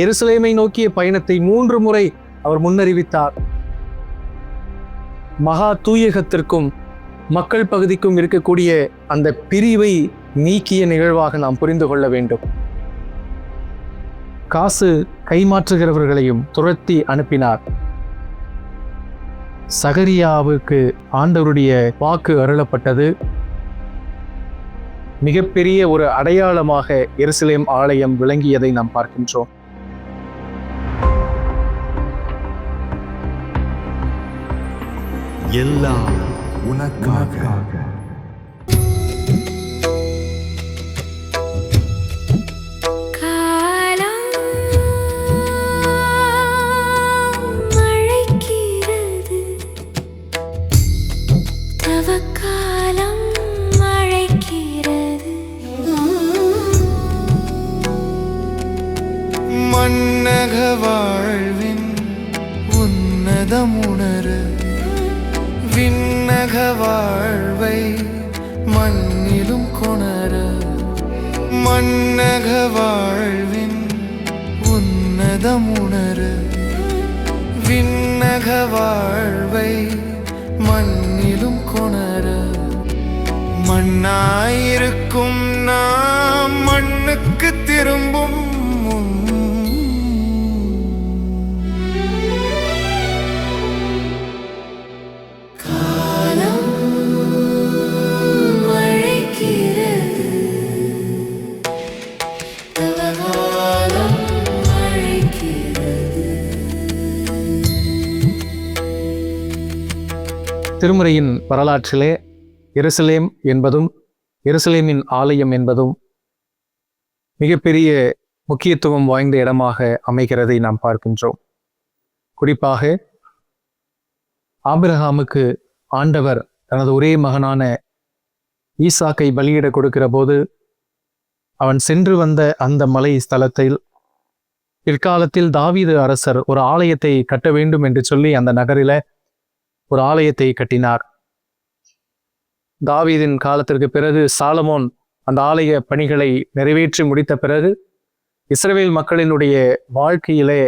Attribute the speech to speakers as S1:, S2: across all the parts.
S1: எருசலேமை நோக்கிய பயணத்தை 3 முறை அவர் முன்னறிவித்தார். மகா தூயகத்திற்கும் மக்கள் பகுதிக்கும் இருக்கக்கூடிய அந்த பிரிவை நீக்கிய நிகழ்வாக நாம் புரிந்து கொள்ள வேண்டும். காசு கைமாற்றுகிறவர்களையும் துரத்தி அனுப்பினார். சகரியாவுக்கு ஆண்டவருடைய வாக்கு அருளப்பட்டது. மிகப்பெரிய ஒரு அடையாளமாக எருசலேம் ஆலயம் விளங்கியதை நாம் பார்க்கின்றோம்.
S2: எல்லாம் உனக்காக.
S3: மன்னக வாழ்வின் உன்னதமுணரு விண்ணக வாழ்வை மண்ணிலும் கொணர. மன்னக வாழ்வின் உன்னதமுணரு விண்ணக வாழ்வை மண்ணிலும் கொணர. மண்ணாயிருக்கும் நாம் மண்ணுக்கு திரும்பும்
S1: திருமுறையின் வரலாற்றிலே எருசலேம் என்பதும் எருசலேமின் ஆலயம் என்பதும் மிகப்பெரிய முக்கியத்துவம் வாய்ந்த இடமாக அமைகிறதை நாம் பார்க்கின்றோம். குறிப்பாக ஆபிரகாமுக்கு ஆண்டவர் தனது ஒரே மகனான ஈசாக்கை பலியிட கொடுக்கிற போது அவன் சென்று வந்த அந்த மலை ஸ்தலத்தில் பிற்காலத்தில் தாவீது அரசர் ஒரு ஆலயத்தை கட்ட வேண்டும் என்று சொல்லி அந்த நகரில ஒரு ஆலயத்தை கட்டினார். தாவீதின் காலத்திற்கு பிறகு சாலமோன் அந்த ஆலய பணிகளை நிறைவேற்றி முடித்த பிறகு இஸ்ரவேல் மக்களினுடைய வாழ்க்கையிலே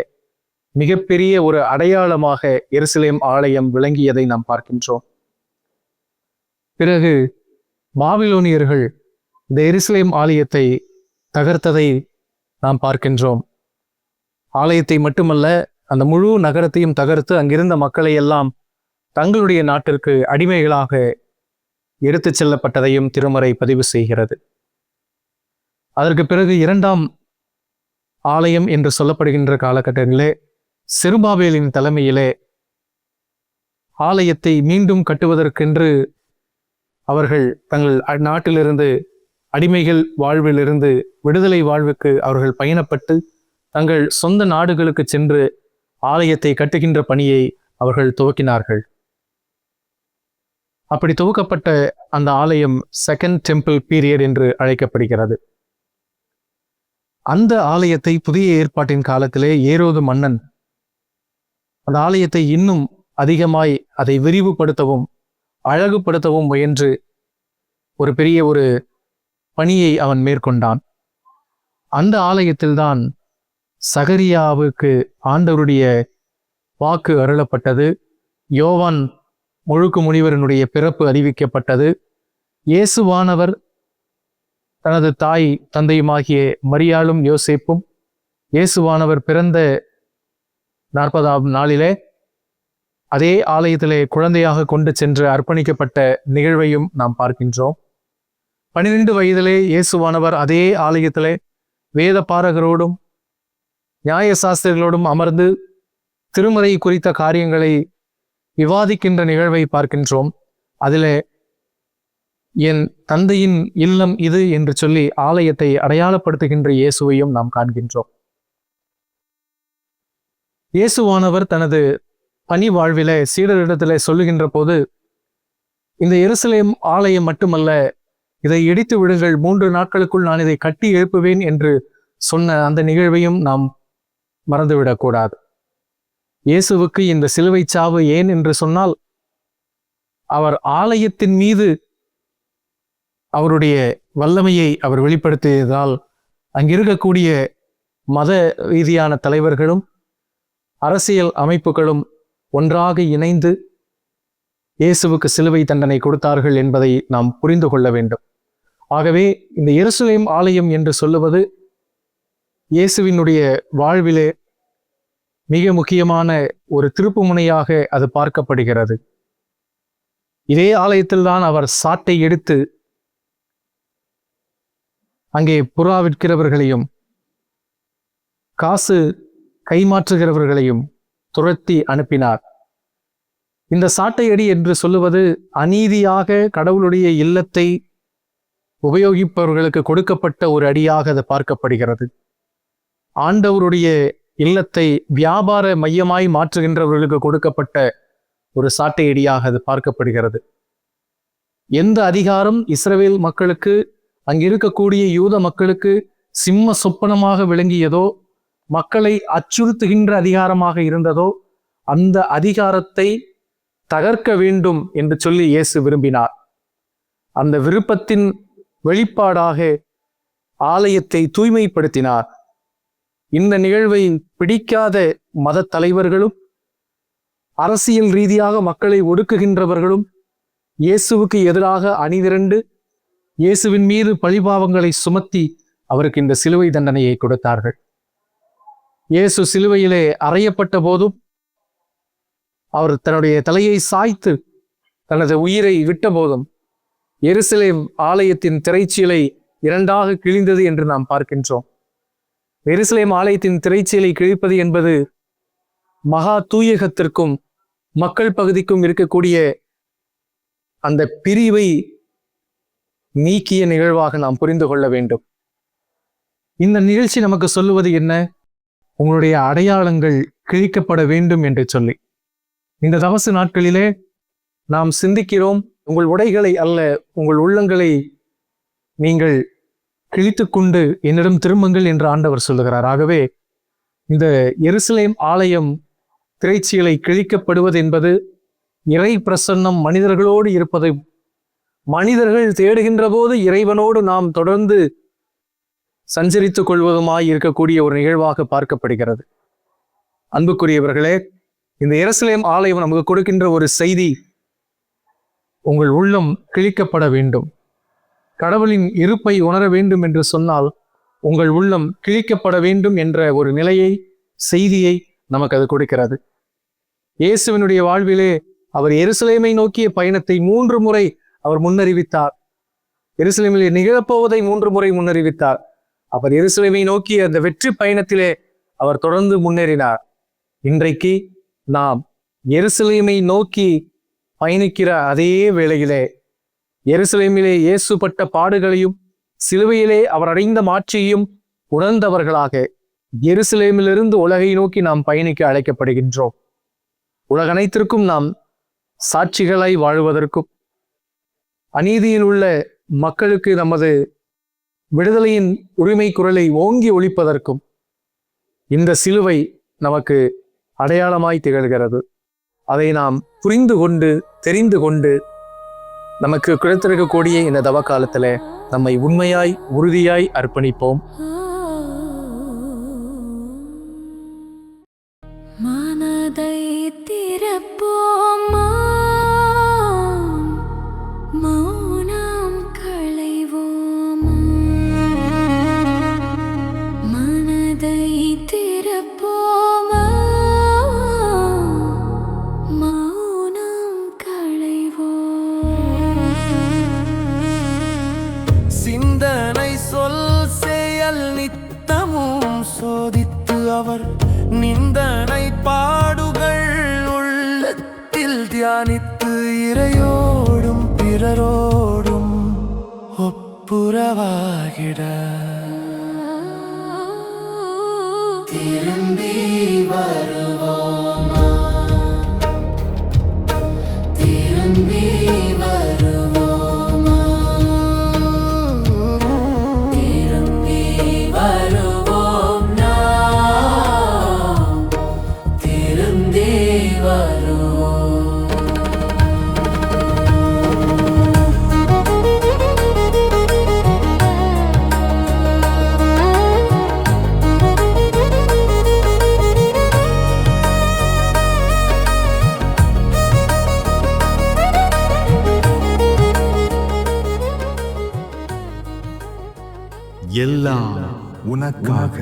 S1: மிகப்பெரிய ஒரு அடையாளமாக எருசலேம் ஆலயம் விளங்கியதை நாம் பார்க்கின்றோம். பிறகு பாபிலோனியர்கள் இந்த எருசலேம் ஆலயத்தை தகர்த்ததை நாம் பார்க்கின்றோம். ஆலயத்தை மட்டுமல்ல, அந்த முழு நகரத்தையும் தகர்த்து அங்கிருந்த மக்களை எல்லாம் தங்களுடைய நாட்டிற்கு அடிமைகளாக எடுத்துச் செல்லப்பட்டதையும் திருமறை பதிவு செய்கிறது. அதற்கு பிறகு 2ஆம் ஆலயம் என்று சொல்லப்படுகின்ற காலகட்டத்திலே செருபாபேலின் தலைமையிலே ஆலயத்தை மீண்டும் கட்டுவதற்கென்று அவர்கள் தங்கள் நாட்டிலிருந்து அடிமைகள் வாழ்விலிருந்து விடுதலை வாழ்வுக்கு அவர்கள் பயணப்பட்டு தங்கள் சொந்த நாடுகளுக்கு சென்று ஆலயத்தை கட்டுகின்ற பணியை அவர்கள் துவக்கினார்கள். அப்படி துவக்கப்பட்ட அந்த ஆலயம் செகண்ட் டெம்பிள் பீரியட் என்று அழைக்கப்படுகிறது. அந்த ஆலயத்தை புதிய ஏற்பாட்டின் காலத்திலே ஏரோது மன்னன் அந்த ஆலயத்தை இன்னும் அதிகமாய் அதை விரிவுபடுத்தவும் அழகுபடுத்தவும் முயன்று ஒரு பெரிய ஒரு பணியை அவன் மேற்கொண்டான். அந்த ஆலயத்தில்தான் சகரியாவுக்கு ஆண்டவருடைய வாக்கு அருளப்பட்டது. யோவான் முழுக்கு முனிவரனுடைய பிறப்பு அறிவிக்கப்பட்டது. இயேசுவானவர் தனது தாய் தந்தையுமாகிய மரியாளும் யோசேப்பும் இயேசுவானவர் பிறந்த 40ஆம் நாளிலே அதே ஆலயத்திலே குழந்தையாக கொண்டு சென்று அர்ப்பணிக்கப்பட்ட நிகழ்வையும் நாம் பார்க்கின்றோம். 12 வயதிலே இயேசுவானவர் அதே ஆலயத்திலே வேத பாரகரோடும் நியாய சாஸ்திரிகளோடும் அமர்ந்து திருமறை குறித்த காரியங்களை விவாதிக்கின்ற நிகழ்வை பார்க்கின்றோம். அதிலே என் தந்தையின் இல்லம் இது என்று சொல்லி ஆலயத்தை அடையாளப்படுத்துகின்ற இயேசுவையும் நாம் காண்கின்றோம். இயேசுவானவர் தனது பணி வாழ்விலே சீடரிடத்திலே சொல்லுகின்ற போது, இந்த எருசலேம் ஆலயம் மட்டுமல்ல, இதை இடித்து விடுங்கள், 3 நாட்களுக்குள் நான் இதை கட்டி எழுப்புவேன் என்று சொன்ன அந்த நிகழ்வையும் நாம் மறந்துவிடக்கூடாது. இயேசுவுக்கு இந்த சிலுவை சாவு ஏன் என்று சொன்னால், அவர் ஆலயத்தின் மீது அவருடைய வல்லமையை அவர் வெளிப்படுத்தியதால் அங்கிருக்கக்கூடிய மத ரீதியான தலைவர்களும் அரசியல் அமைப்புகளும் ஒன்றாக இணைந்து இயேசுவுக்கு சிலுவை தண்டனை கொடுத்தார்கள் என்பதை நாம் புரிந்து கொள்ள வேண்டும். ஆகவே இந்த எருசலேம் ஆலயம் என்று சொல்லுவது இயேசுவினுடைய வாழ்விலே மிக முக்கியமான ஒரு திருப்புமுனையாக அது பார்க்கப்படுகிறது. இதே ஆலயத்தில்தான் அவர் சாட்டை எடுத்து அங்கே புறா விற்கிறவர்களையும் காசு கைமாற்றுகிறவர்களையும் துரத்தி அனுப்பினார். இந்த சாட்டையடி என்று சொல்லுவது அநீதியாக கடவுளுடைய இல்லத்தை உபயோகிப்பவர்களுக்கு கொடுக்கப்பட்ட ஒரு அடியாக அது பார்க்கப்படுகிறது. ஆண்டவருடைய இல்லத்தை வியாபார மையமாய் மாற்றுகின்றவர்களுக்கு கொடுக்கப்பட்ட ஒரு சாட்டையடியாக அது பார்க்கப்படுகிறது. எந்த அதிகாரம் இஸ்ரவேல் மக்களுக்கு, அங்கிருக்கக்கூடிய யூத மக்களுக்கு சிம்ம சொப்பனமாக விளங்கியதோ, மக்களை அச்சுறுத்துகின்ற அதிகாரமாக இருந்ததோ, அந்த அதிகாரத்தை தகர்க்க வேண்டும் என்று சொல்லி இயேசு விரும்பினார். அந்த விருப்பத்தின் வெளிப்பாடாக ஆலயத்தை தூய்மைப்படுத்தினார். இந்த நிகழ்வை பிடிக்காத மத தலைவர்களும் அரசியல் ரீதியாக மக்களை ஒடுக்குகின்றவர்களும் இயேசுவுக்கு எதிராக அணிதிரண்டு இயேசுவின் மீது பழிபாவங்களை சுமத்தி அவருக்கு இந்த சிலுவை தண்டனையை கொடுத்தார்கள். இயேசு சிலுவையிலே அறையப்பட்ட போதும் அவர் தன்னுடைய தலையை சாய்த்து தனது உயிரை விட்ட போதும் எருசலேம் ஆலயத்தின் திரைச்சீலை இரண்டாக கிழிந்தது என்று நாம் பார்க்கின்றோம். எருசலேம் ஆலயத்தின் திரைச்சீலை கிழிப்பது என்பது மகா தூயகத்திற்கும் மக்கள் பகுதிக்கும் இருக்கக்கூடிய அந்த பிரிவை நீக்கிய நிகழ்வாக நாம் புரிந்து கொள்ள வேண்டும். இந்த நிகழ்ச்சி நமக்கு சொல்லுவது என்ன? உங்களுடைய அடையாளங்கள் கிழிக்கப்பட வேண்டும் என்று சொல்லி. இந்த தவசு நாட்களிலே நாம் சிந்திக்கிறோம், உங்கள் உடைகளை அல்ல, உங்கள் உள்ளங்களை நீங்கள் கிழித்து கொண்டு என்னிடம் திரும்புங்கள் என்று ஆண்டவர் சொல்லுகிறார். ஆகவே இந்த எருசலேம் ஆலயம் திரைச்சீலை கிழிக்கப்படுவது என்பது இறை பிரசன்னம் மனிதர்களோடு இருப்பதை, மனிதர்கள் தேடுகின்ற போது இறைவனோடு நாம் தொடர்ந்து சஞ்சரித்துக் கொள்வதுமாய் இருக்கக்கூடிய ஒரு நிகழ்வாக பார்க்கப்படுகிறது. அன்புக்குரியவர்களே, இந்த எருசலேம் ஆலயம் நமக்கு கொடுக்கின்ற ஒரு செய்தி, உங்கள் உள்ளம் கிழிக்கப்பட வேண்டும். கடவுளின் இருப்பை உணர வேண்டும் என்று சொன்னால் உங்கள் உள்ளம் கிழிக்கப்பட வேண்டும் என்ற ஒரு நிலையை, செய்தியை நமக்கு அது கொடுக்கிறது. இயேசுவினுடைய வாழ்விலே அவர் எருசலேமை நோக்கிய பயணத்தை 3 முறை அவர் முன்னறிவித்தார். எருசலேமிலே நிகழப்போவதை 3 முறை முன்னறிவித்தார். அவர் எருசலேமை நோக்கிய அந்த வெற்றி பயணத்திலே அவர் தொடர்ந்து முன்னேறினார். இன்றைக்கு நாம் எருசலேமை நோக்கி பயணிக்கிற அதே வேளையிலே எருசலேமிலே இயேசு பட்ட பாடுகளையும் சிலுவையிலே அவர் அடைந்த மாட்சியையும் உணர்ந்தவர்களாக எருசலேமிலிருந்து உலகை நோக்கி நாம் பயணிக்க அழைக்கப்படுகின்றோம். உலக அனைத்திற்கும் நாம் சாட்சிகளாய் வாழ்வதற்கும், அநீதியில் உள்ள மக்களுக்கு நமது விடுதலையின் உரிமை குரலை ஓங்கி ஒலிப்பதற்கும் இந்த சிலுவை நமக்கு அடையாளமாய் திகழ்கிறது. அதை நாம் புரிந்து கொண்டு, தெரிந்து கொண்டு, நமக்கு கிடைத்திருக்கக்கூடிய இந்த தவ காலத்துல நம்மை உண்மையாய், உறுதியாய் அர்ப்பணிப்போம்.
S4: மனதை திறப்போமா, மௌனம் களைவோமா, மனதை திறப்போமா, மௌனம் களைவோம்.
S3: சிந்தனை சொல் செயல் நித்தமும் சோதித்து அவர் நிந்தனை பாடுகள் உள்ளத்தில் தியானித்து இறையோடும் பிறரோடும் ஒப்புரவாகிட திரும்பி வருவோமா, திரும்பி வருவோமா, திரும்பி வருவோம் நாம், திரும்பி வருவோம்.
S2: எல்லாம் உனக்காக